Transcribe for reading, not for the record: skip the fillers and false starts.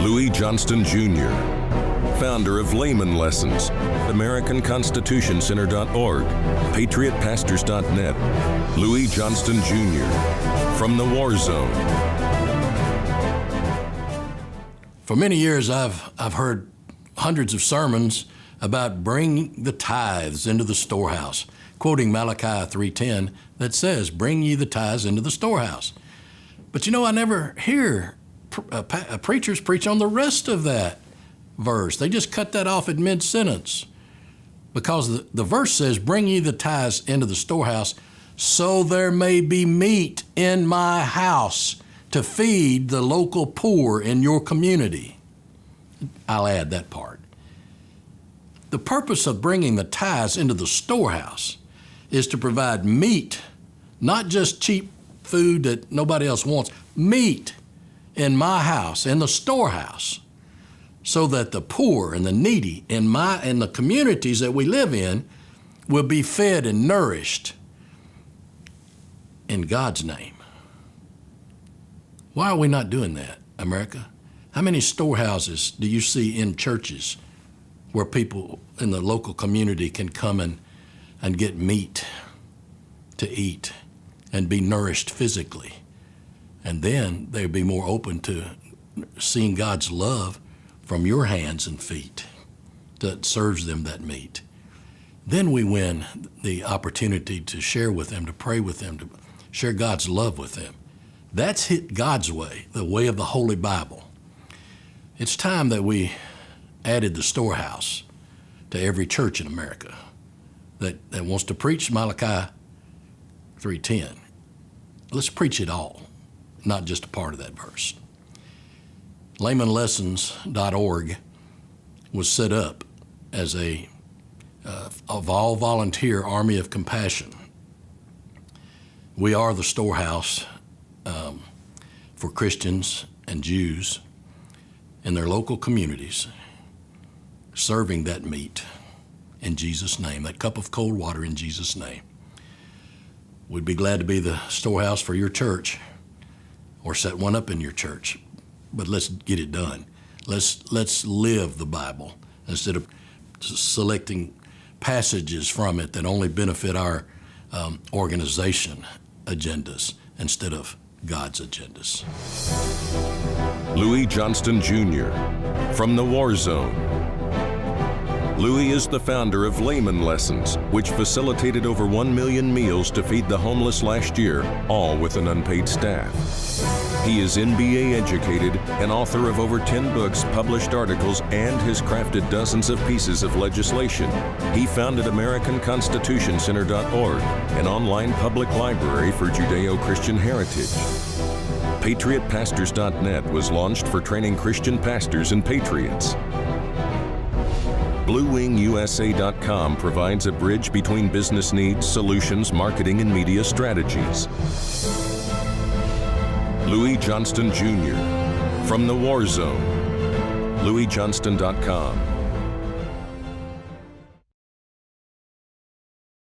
Louis Johnston Jr., founder of Layman Lessons, AmericanConstitutionCenter.org, PatriotPastors.net. Louis Johnston Jr., from the War Zone. For many years, I've heard hundreds of sermons about bringing the tithes into the storehouse, quoting Malachi 3:10 that says, "Bring ye the tithes into the storehouse." But I never hear preachers preach on the rest of that verse. They just cut that off at mid-sentence, because the verse says, "Bring ye the tithes into the storehouse, so there may be meat in my house to feed the local poor in your community." I'll add that part. The purpose of bringing the tithes into the storehouse is to provide meat, not just cheap food that nobody else wants, meat in my house, in the storehouse, so that the poor and the needy in the communities that we live in will be fed and nourished in God's name. Why are we not doing that, America? How many storehouses do you see in churches where people in the local community can come and get meat to eat and be nourished physically? And then they'll be more open to seeing God's love from your hands and feet that serves them that meat. Then we win the opportunity to share with them, to pray with them, to share God's love with them. That's God's way, the way of the Holy Bible. It's time that we added the storehouse to every church in America that wants to preach Malachi 3:10. Let's preach it all, not just a part of that verse. LaymanLessons.org was set up as a all-volunteer army of compassion. We are the storehouse for Christians and Jews in their local communities, serving that meat in Jesus' name, that cup of cold water in Jesus' name. We'd be glad to be the storehouse for your church or set one up in your church, but let's get it done. Let's live the Bible instead of selecting passages from it that only benefit our organization agendas instead of God's agendas. Louis Johnston Jr., from the War Zone. Louis is the founder of Layman Lessons, which facilitated over 1 million meals to feed the homeless last year, all with an unpaid staff. He is MBA educated and author of over 10 books, published articles, and has crafted dozens of pieces of legislation. He founded AmericanConstitutionCenter.org, an online public library for Judeo-Christian heritage. PatriotPastors.net was launched for training Christian pastors and patriots. BlueWingUSA.com provides a bridge between business needs, solutions, marketing, and media strategies. Louis Johnston Jr., from the War Zone. LouisJohnston.com.